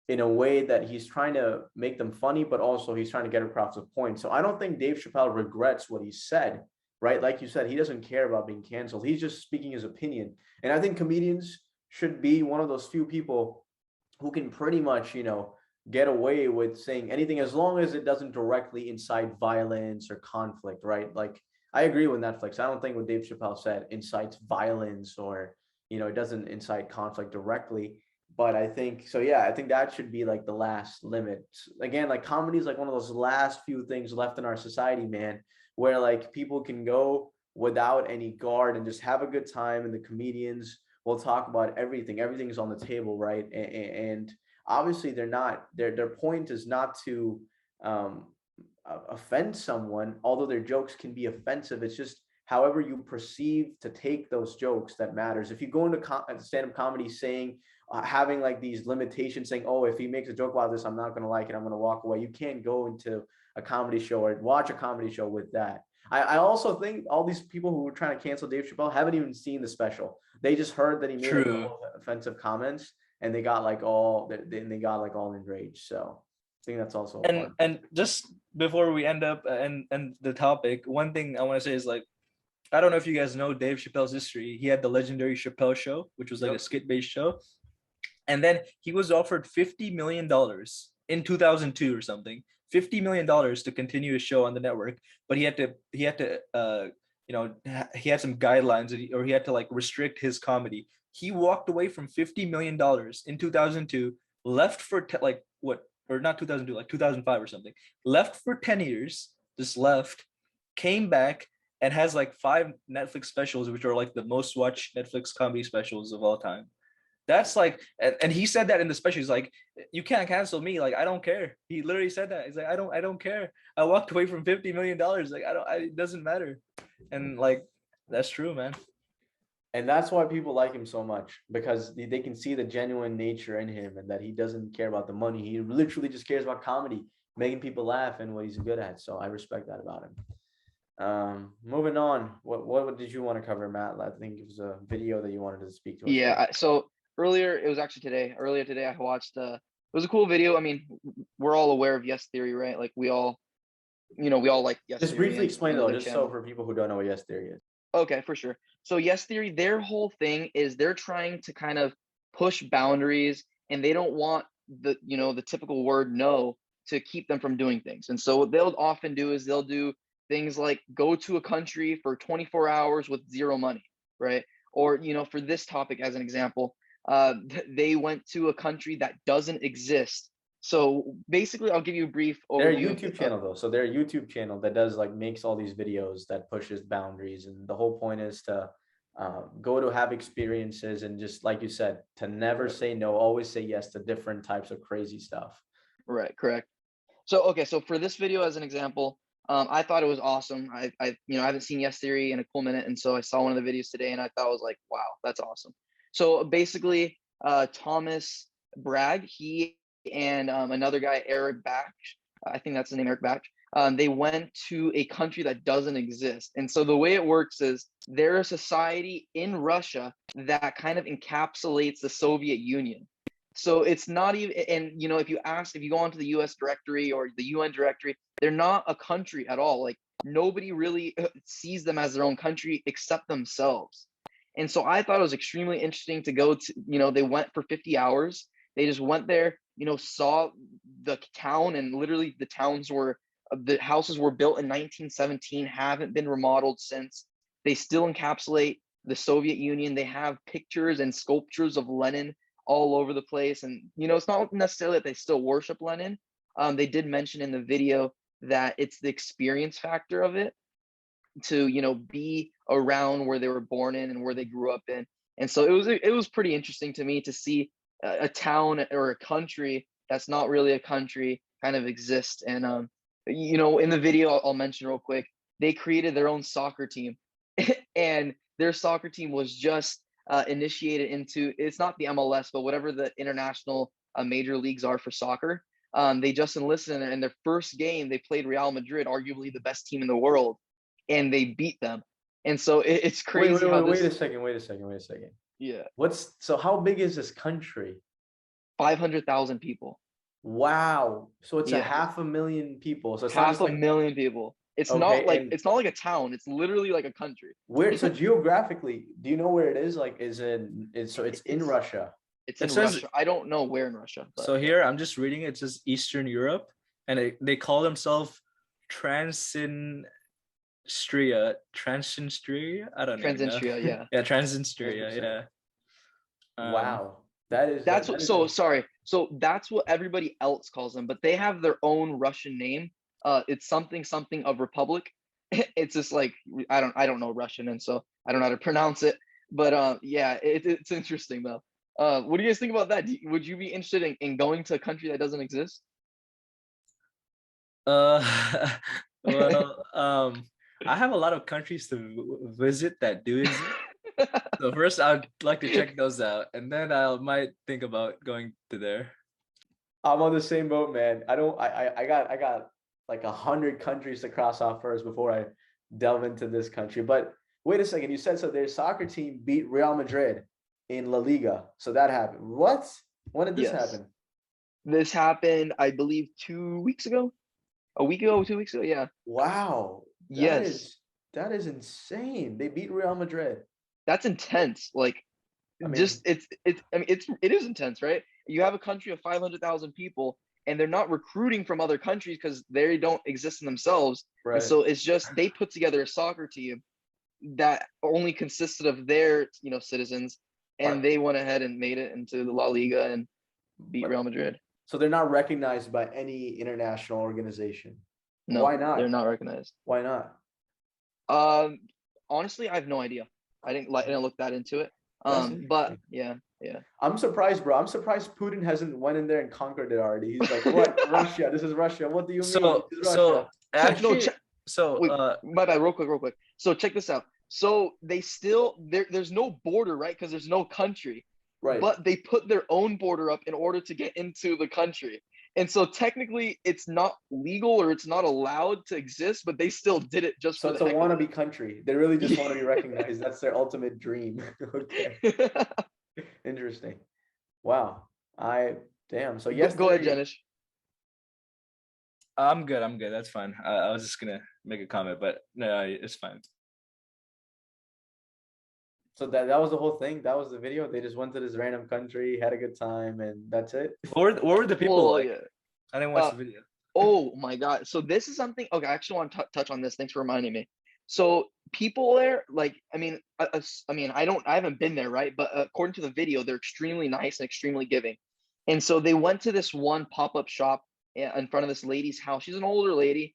in a way that he's trying to make them funny, but also he's trying to get across a point. So I don't think Dave Chappelle regrets what he said, right? Like you said, he doesn't care about being canceled. He's just speaking his opinion. And I think comedians should be one of those few people who can pretty much, get away with saying anything as long as it doesn't directly incite violence or conflict, right? Like I agree with Netflix. I don't think what Dave Chappelle said incites violence or, it doesn't incite conflict directly. But I think so. Yeah, I think that should be like the last limit. Again, like comedy is like one of those last few things left in our society, man, where like people can go without any guard and just have a good time. And the comedians will talk about everything. Everything's on the table, right? And obviously, they're not. Their point is not to um, offend someone, although their jokes can be offensive. It's just however you perceive to take those jokes that matters. If you go into stand-up comedy saying having like these limitations, saying, oh, if he makes a joke about this, I'm not going to like it, I'm going to walk away. You can't go into a comedy show or watch a comedy show with that. I also think all these people who were trying to cancel Dave Chappelle haven't even seen the special. They just heard that he made a True. couple of offensive comments, and they got like all enraged. So I think that's also a part. And just before we end up and the topic, one thing I want to say is like, I don't know if you guys know Dave Chappelle's history. He had the legendary Chappelle Show, which was like a skit-based show. And then he was offered $50 million in 2002 or something, $50 million to continue his show on the network. But he had to he had some guidelines, or he had to like restrict his comedy. He walked away from $50 million in 2002, left for like what, or not 2002, like 2005 or something, left for 10 years, just left, came back, and has like 5 Netflix specials, which are like the most watched Netflix comedy specials of all time. That's like, and he said that in the special. He's like, you can't cancel me. Like, I don't care. He literally said that. He's like, I don't care. I walked away from $50 million. Like, it doesn't matter. And like, that's true, man. And that's why people like him so much, because they can see the genuine nature in him and that he doesn't care about the money. He literally just cares about comedy, making people laugh, and what he's good at. So I respect that about him. Moving on. What did you want to cover, Matt? I think it was a video that you wanted to speak to us Yeah. about. So earlier, it was actually today. Earlier today, I watched. It was a cool video. I mean, we're all aware of Yes Theory, right? Like we all like Yes Just Theory. briefly And, explain though, their just so channel. for people who don't know what Yes Theory is. Okay, for sure. So Yes Theory, their whole thing is they're trying to kind of push boundaries, and they don't want the typical word no to keep them from doing things. And so what they'll often do is they'll do things like go to a country for 24 hours with zero money, right? Or for this topic as an example, they went to a country that doesn't exist. So basically, I'll give you a brief They're a overview YouTube channel though. So they're a YouTube channel that does like makes all these videos that pushes boundaries. And the whole point is to go to have experiences, and just like you said, to never say no, always say yes to different types of crazy stuff. Right, correct. So so for this video as an example, I thought it was awesome. I haven't seen Yes Theory in a cool minute, and so I saw one of the videos today, and I thought I was like, wow, that's awesome. So basically, Thomas Bragg, he and another guy, Eric Bach, I think that's the name, Eric Bach. They went to a country that doesn't exist, and so the way it works is they're a society in Russia that kind of encapsulates the Soviet Union. So it's not even, and if you go onto the US directory or the UN directory, they're not a country at all. Like nobody really sees them as their own country except themselves. And so I thought it was extremely interesting to go to, they went for 50 hours. They just went there, saw the town, and literally the houses were built in 1917, haven't been remodeled since. They still encapsulate the Soviet Union. They have pictures and sculptures of Lenin all over the place. And it's not necessarily that they still worship Lenin. They did mention in the video that it's the experience factor of it, to be around where they were born in and where they grew up in. And so it was pretty interesting to me to see a town or a country that's not really a country kind of exist. And in the video, I'll mention real quick, they created their own soccer team and their soccer team was just initiated into, it's not the MLS, but whatever the international major leagues are for soccer. They just enlisted in their first game. They played Real Madrid, arguably the best team in the world, and they beat them. And so it's crazy. Wait a second. Yeah. So how big is this country? 500,000 people. Wow. So it's Yeah. 500,000 people. So it's half a million people. It's not like it's not like a town. It's literally like a country. Where? So geographically, do you know where it is? Like, it's in Russia. It's in Russia. I don't know where in Russia. But. So here I'm just reading it. It says Eastern Europe, and they call themselves Transnistria. I don't know. Transnistria, yeah. Yeah, Transnistria. Yeah. Wow. Sorry. So that's what everybody else calls them, but they have their own Russian name. It's something of Republic. It's just like I don't know Russian, and so I don't know how to pronounce it. But yeah, it's interesting though. What do you guys think about that? Would you be interested in going to a country that doesn't exist? Well, I have a lot of countries to visit that do exist. So first, I'd like to check those out, and then I might think about going to there. I'm on the same boat, man. I got like 100 countries to cross off first before I delve into this country. But wait a second, you said so their soccer team beat Real Madrid in La Liga. So that happened. What? When did this happen? This happened, I believe, 2 weeks ago. A week ago, 2 weeks ago, yeah. Wow. That is insane. They beat Real Madrid. That's intense. Like, it is intense, right? You have a country of 500,000 people, and they're not recruiting from other countries because they don't exist in themselves. Right. And so it's just they put together a soccer team that only consisted of their citizens, and they went ahead and made it into the La Liga and beat Real Madrid. So they're not recognized by any international organization. No, why not? They're not recognized. Why not? Honestly, I have no idea. I didn't look that into it. But yeah. I'm surprised, bro. I'm surprised Putin hasn't went in there and conquered it already. He's like, what? Russia? This is Russia. What do you mean? So actually, wait, my bad. Real quick. So check this out. So they still there's no border, right? Because there's no country. Right. But they put their own border up in order to get into the country. And so technically it's not legal or it's not allowed to exist, but they still did it just So for it's the a heck of wannabe country. They really just want to be recognized. That's their ultimate dream. Okay. it. Interesting. Wow. Damn. So Go yesterday, ahead, Janish. I'm good. I'm good. That's fine. I was just gonna make a comment, but no, it's fine. so that was the whole thing. That was the video. They just went to this random country, had a good time, and that's it. What were the people Well, like? yeah. I didn't watch the video. Oh my God. So this is something, okay, I actually want to touch on this. Thanks for reminding me. So people there, like, I mean, I haven't been there, right? But according to the video, they're extremely nice and extremely giving. And so they went to this one pop-up shop in front of this lady's house. She's an older lady,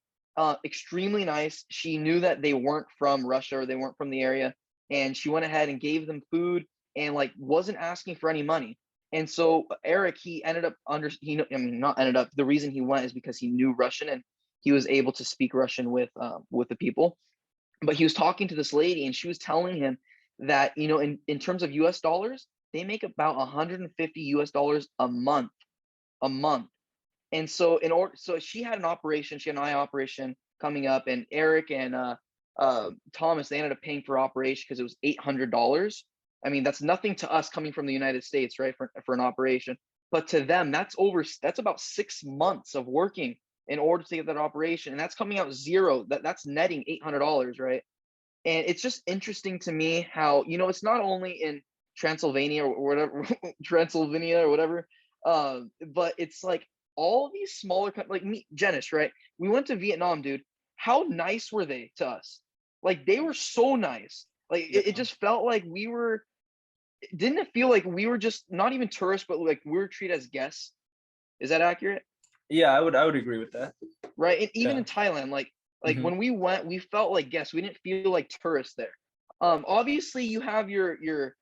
extremely nice. She knew that they weren't from Russia or they weren't from the area. And she went ahead and gave them food and like wasn't asking for any money. And so Eric, he ended up not ended up. The reason he went is because he knew Russian and he was able to speak Russian with the people. But he was talking to this lady and she was telling him that, you know, in terms of US dollars, they make about 150 US dollars a month. And so so she had an operation, she had an eye operation coming up, and Eric and Thomas, they ended up paying for operation because it was $800. I mean, that's nothing to us coming from the United States, right? For an operation, but to them, that's about 6 months of working in order to get that operation, and that's coming out zero. That's netting $800, right? And it's just interesting to me how, you know, it's not only in Transylvania or whatever, Transylvania or whatever, but it's like all these smaller like me, Jenish, right? We went to Vietnam, dude. How nice were they to us? Like they were so nice. Like it just felt like didn't it feel like we were just not even tourists, but like we were treated as guests? Is that accurate? Yeah, I would agree with that. Right. And even Yeah. in Thailand, like Mhm. when we went, we felt like guests. We didn't feel like tourists there. Obviously you have your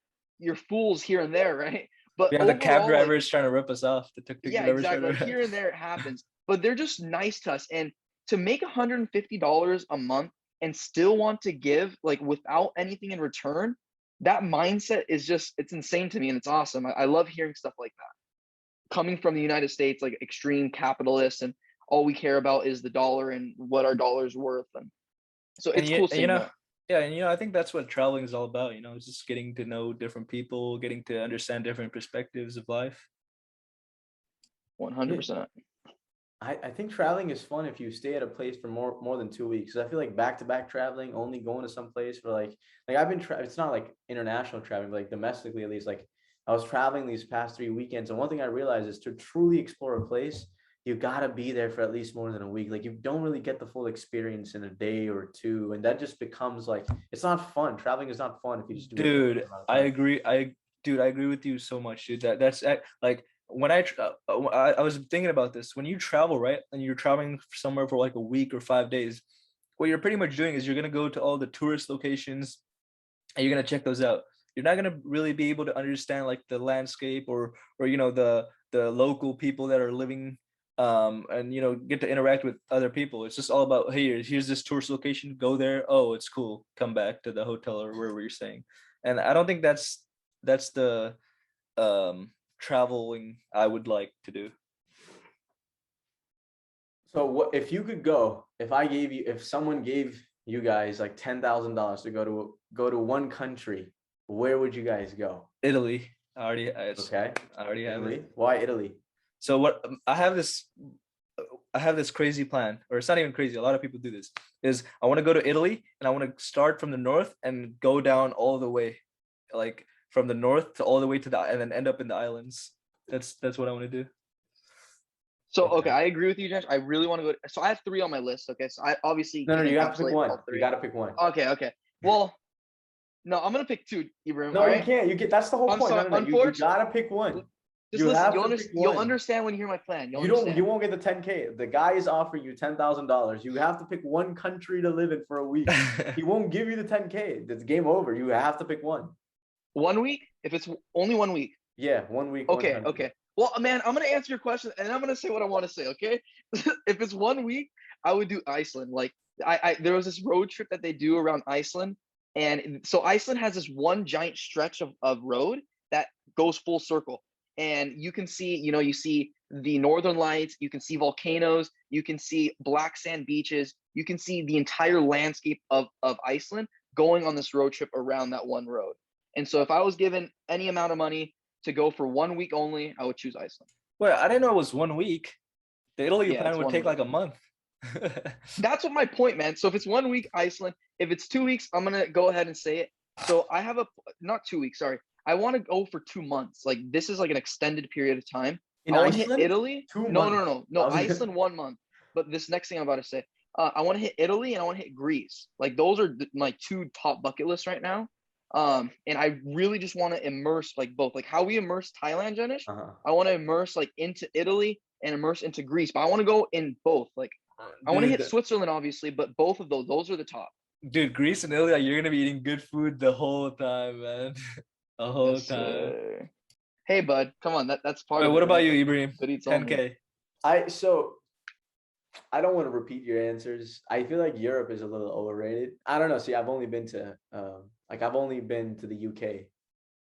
fools here and there, right? But Yeah, the cab overall, like, drivers trying to rip us off. The tuk-tuk yeah, drivers exactly. trying Like to here and there it happens, but they're just nice to us. And to make $150 a month and still want to give like without anything in return, that mindset is just, it's insane to me and it's awesome. I love hearing stuff like that coming from the United States, like extreme capitalists, and all we care about is the dollar and what our dollar's worth. And so it's cool seeing that. Yeah, and I think that's what traveling is all about. It's just getting to know different people, getting to understand different perspectives of life. 100%. I think traveling is fun if you stay at a place for more than 2 weeks. I feel like back-to-back traveling, only going to some place for like I've been it's not like international traveling, but like domestically at least. Like I was traveling these past 3 weekends, and one thing I realized is to truly explore a place, you gotta be there for at least more than a week. Like you don't really get the full experience in a day or two, and that just becomes like it's not fun. Traveling is not fun if you just do it. Dude, I agree. I agree with you so much, dude. That's like when I was thinking about this. When you travel, right, and you're traveling somewhere for like a week or 5 days, what you're pretty much doing is you're gonna go to all the tourist locations, and you're gonna check those out. You're not gonna really be able to understand like the landscape or the local people that are living, and get to interact with other people. It's just all about, hey, here's this tourist location, go there, oh, it's cool, come back to the hotel or wherever you're staying. And I don't think that's the traveling I would like to do. So what if you could go? If someone gave you guys like $10,000 to go to one country, where would you guys go? Italy. I already have Italy. it. Why Italy? So what I have this crazy plan, or it's not even crazy. A lot of people do this. Is I want to go to Italy and I want to start from the north and go down all the way, like from the north to all the way to and then end up in the islands. That's what I want to do. So okay, I agree with you, Josh. I really want to go. So I have 3 on my list. Okay, so I obviously No, you have to pick encapsulate one. all 3. You got to pick one. Okay. Well, no, I'm gonna pick 2, Ibrahim. No, you can't. That's the whole point. Sorry, No, you gotta pick one. Just listen. You'll understand when you hear my plan. You won't get the 10K. The guy is offering you $10,000. You have to pick one country to live in for a week. He won't give you the 10K. It's game over. You have to pick one. 1 week? If it's only 1 week. Yeah, 1 week. Okay. Well, man, I'm gonna answer your question and I'm gonna say what I want to say. Okay. If it's 1 week, I would do Iceland. Like there was this road trip that they do around Iceland, And so Iceland has this one giant stretch of road that goes full circle. And you can see, you see the northern lights, you can see volcanoes, you can see black sand beaches, you can see the entire landscape of Iceland going on this road trip around that one road. And so if I was given any amount of money to go for 1 week only, I would choose Iceland. Wait, I didn't know it was 1 week. The Italy Yeah, plan it's would 1 take like week. a month. That's what my point, man. So if it's 1 week, Iceland. If it's 2 weeks, I'm gonna go ahead and say it. So I have not 2 weeks, sorry. I want to go for 2 months. Like this is like an extended period of time. In I want to hit Iceland? Italy. 2 No, months. Iceland 1 month. But this next thing I'm about to say, I want to hit Italy and I want to hit Greece. Like those are my 2 top bucket lists right now. And I really just want to immerse like both, like how we immerse Thailand, Janish. I want to immerse like into Italy and immerse into Greece, but I want to go in both. Like I want to hit Switzerland, obviously, but both of those are the top. Dude, Greece and Italy, you're gonna be eating good food the whole time, man. The whole Yes, time. sir. Hey, bud, come on, that's part Wait, of it. what about right? you, Like, Ibrahim? good eats only. 10K. So I don't want to repeat your answers. I feel like Europe is a little overrated. I don't know. See, I've only been to the UK.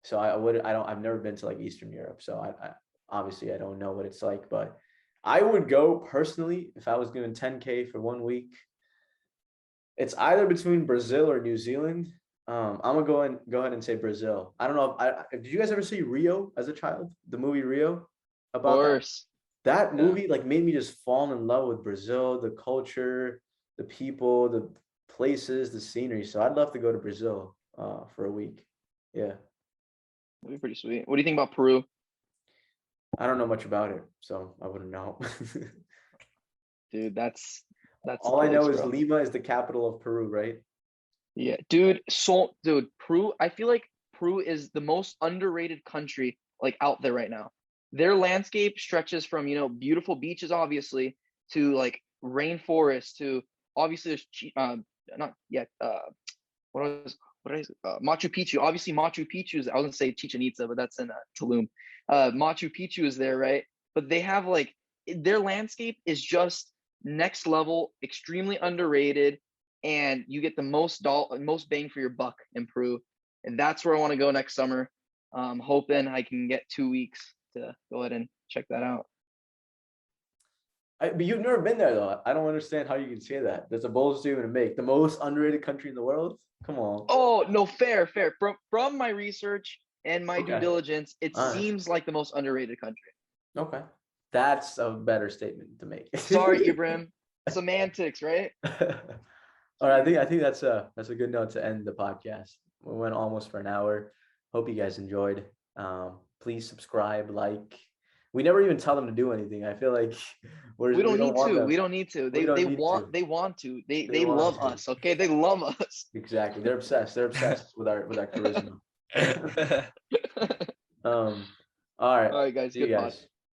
So I've never been to like Eastern Europe. So I obviously I don't know what it's like, but I would go personally if I was given 10K for 1 week. It's either between Brazil or New Zealand. I'm gonna go ahead and say Brazil. I don't know did you guys ever see Rio as a child? The movie Rio Of about that? course. That Yeah. movie like made me just fall in love with Brazil, the culture, the people, the places, the scenery. So I'd love to go to Brazil for a week. Yeah. That'd be pretty sweet. What do you think about Peru? I don't know much about it, so I wouldn't know. Dude, that's All I know is bro. Lima is the capital of Peru, right? Yeah, dude. So, dude, Peru. I feel like Peru is the most underrated country like out there right now. Their landscape stretches from beautiful beaches, obviously, to like rainforest, to obviously there's not yet what is Machu Picchu. Obviously, Machu Picchu is, I was gonna say Chichen Itza, but that's in Tulum. Machu Picchu is there, right? But they have like their landscape is just next level, extremely underrated, and you get the most bang for your buck in Peru, and that's where I want to go next summer. Hoping I can get 2 weeks to go ahead and check that out. But you've never been there though. I don't understand how you can say that. That's a bold statement to make. The most underrated country in the world? Come on. Oh no, fair. From my research and my due diligence, it seems like the most underrated country. Okay, that's a better statement to make. Sorry, Ibrahim. Semantics, right? All right, I think that's a good note to end the podcast. We went almost for an hour. Hope you guys enjoyed. Please subscribe, like. We never even tell them to do anything. I feel like we don't need to. They want to. They love us. Okay, they love us. Exactly. They're obsessed. They're obsessed with our charisma. All right. All right, guys. See you Good guys. pod.